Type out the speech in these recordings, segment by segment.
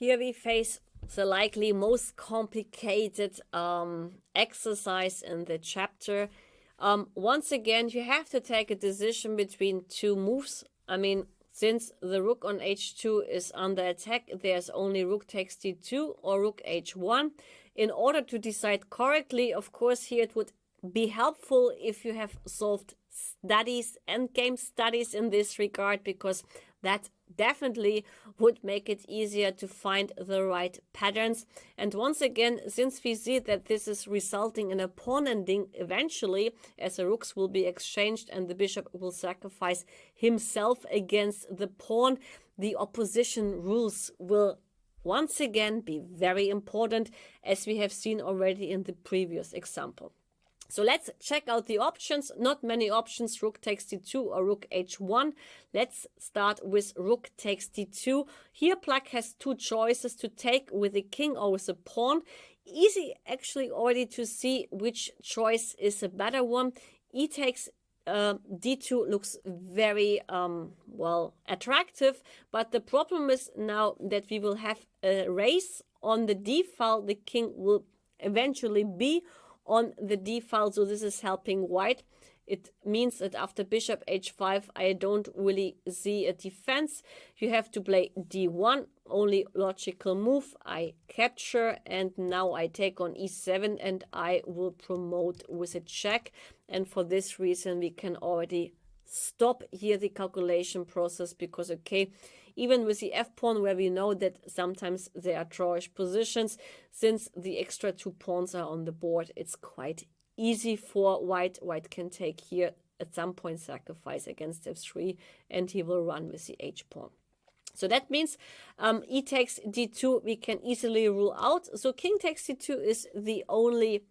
Here we face the likely most complicated exercise in the chapter. Once again, you have to take a decision between two moves. I mean, since the rook on h2 is under attack, there's only rook takes d2 or rook h1. In order to decide correctly, of course, here it would be helpful if you have solved studies, endgame studies in this regard, because that definitely would make it easier to find the right patterns. And once again, since we see that this is resulting in a pawn ending eventually, as the rooks will be exchanged and the bishop will sacrifice himself against the pawn, the opposition rules will once again be very important, as we have seen already in the previous example. So let's check out the options. Not many options, rook takes d2 or rook h1. Let's start with rook takes d2. Here Black has two choices to take, with the king or with the pawn. Easy actually already to see which choice is a better one. E takes d2 looks very well attractive, but the problem is now that we will have a race on the d file. The king will eventually be on the d file, so this is helping white. It means that after bishop h5, I don't really see a defense. You have to play d1, only logical move. I capture, and now I take on e7, and I will promote with a check. And for this reason, we can already stop here the calculation process, because, okay, even with the f-pawn, where we know that sometimes there are drawish positions, since the extra two pawns are on the board, it's quite easy for white. White can take here at some point sacrifice against f3, and he will run with the h-pawn. So that means e takes d2 we can easily rule out. So king takes d2 is the only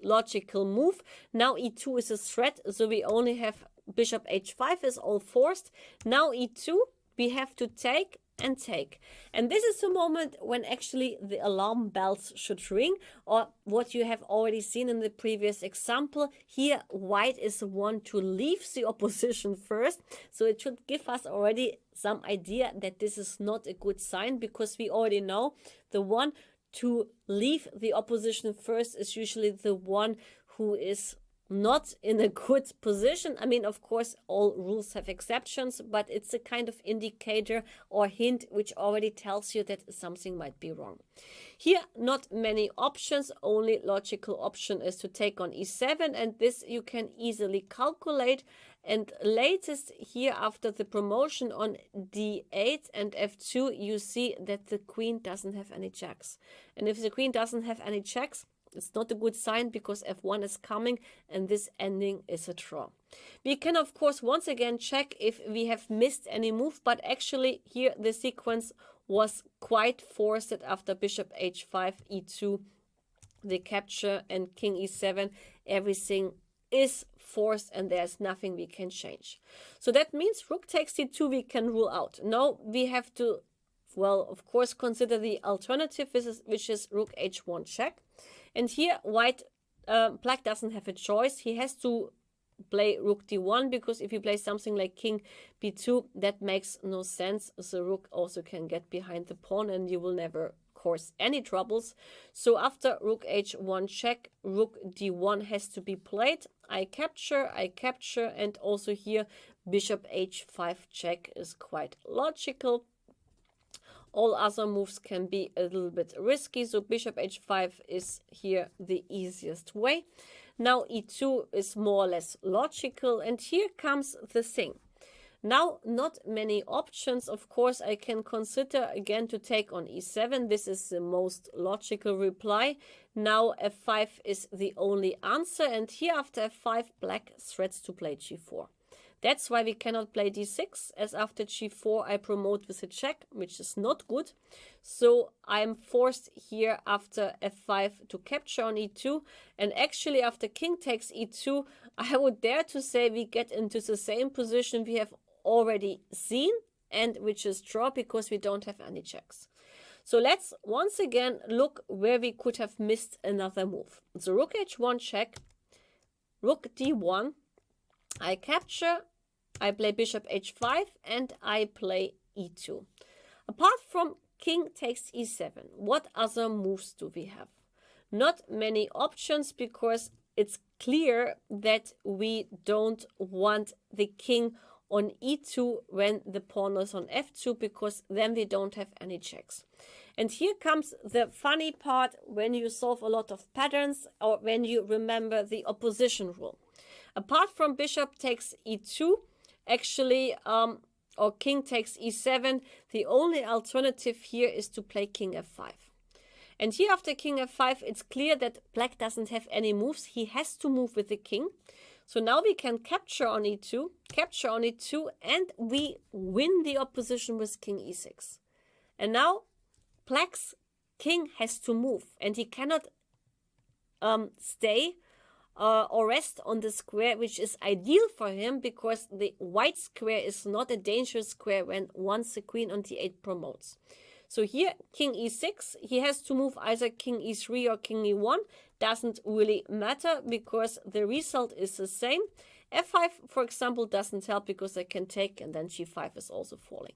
logical move. Now e2 is a threat, so we only have bishop h5 is all forced. Now e2, we have to take and take. And this is the moment when actually the alarm bells should ring, or what you have already seen in the previous example. Here, white is the one to leave the opposition first. So it should give us already some idea that this is not a good sign, because we already know the one to leave the opposition first is usually the one who is not in a good position. I mean, of course, all rules have exceptions, but it's a kind of indicator or hint which already tells you that something might be wrong. Here, not many options. Only logical option is to take on e7, and this you can easily calculate. And latest here, after the promotion on d8 and f2, you see that the queen doesn't have any checks. And if the queen doesn't have any checks, it's not a good sign, because f1 is coming, and this ending is a draw. We can, of course, once again check if we have missed any move, but actually here the sequence was quite forced after bishop h5, e2, the capture, and king e7. Everything is forced, and there's nothing we can change. So that means rook takes d2 we can rule out. Now we have to, well, of course, consider the alternative, which is rook h1 check. And here, white, Black doesn't have a choice. He has to play rook d1, because if you play something like king b2, that makes no sense. The rook also can get behind the pawn, and you will never cause any troubles. So after rook h1 check, rook d1 has to be played. I capture, and also here bishop h5 check is quite logical. All other moves can be a little bit risky, so bishop h5 is here the easiest way. Now e2 is more or less logical, and here comes the thing. Now, not many options. Of course, I can consider again to take on e7. This is the most logical reply. Now f5 is the only answer, and here after f5, Black threats to play g4. That's why we cannot play d6, as after g4 I promote with a check, which is not good. So I'm forced here after f5 to capture on e2. And actually after king takes e2, I would dare to say we get into the same position we have already seen, and which is draw, because we don't have any checks. So let's once again look where we could have missed another move. So rook h1 check, rook d1, I capture, I play bishop h5, and I play e2. Apart from king takes e7. What other moves do we have? Not many options, because it's clear that we don't want the king on e2 when the pawn is on f2, because then we don't have any checks. And here comes the funny part when you solve a lot of patterns, or when you remember the opposition rule. Apart from bishop takes e2, actually, or king takes e7, the only alternative here is to play king f5. And here after king f5, it's clear that black doesn't have any moves. He has to move with the king. So now we can capture on e2, and we win the opposition with king e6. And now black's king has to move, and he cannot stay or rest on the square, which is ideal for him, because the white square is not a dangerous square when once the queen on d8 promotes. So here, king e6, he has to move either king e3 or king e1. Doesn't really matter, because the result is the same. f5, for example, doesn't help, because I can take, and then g5 is also falling.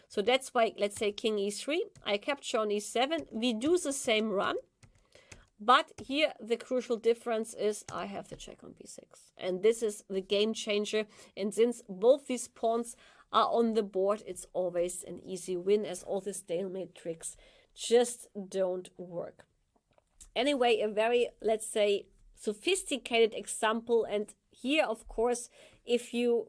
So that's why, let's say king e3, I capture on e7. We do the same run, but here the crucial difference is I have the check on b6. And this is the game changer. And since both these pawns are on the board, it's always an easy win, as all the stalemate tricks just don't work. Anyway, a very, let's say, sophisticated example. And here, of course, if you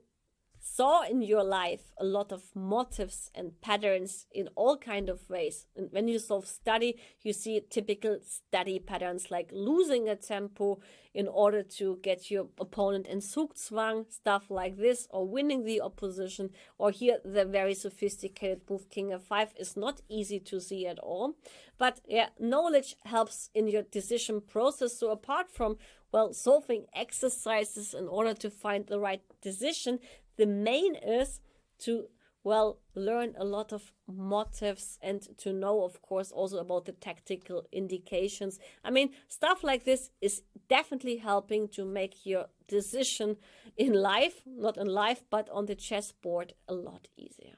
saw in your life a lot of motifs and patterns in all kind of ways, and when you solve study, you see typical study patterns like losing a tempo in order to get your opponent in Zugzwang, stuff like this, or winning the opposition, or here the very sophisticated move king f5 is not easy to see at all. But yeah, knowledge helps in your decision process. So apart from, well, solving exercises in order to find the right decision, the main is to, well, learn a lot of motifs and to know, of course, also about the tactical indications. I mean, stuff like this is definitely helping to make your decision in life, not in life, but on the chessboard, a lot easier.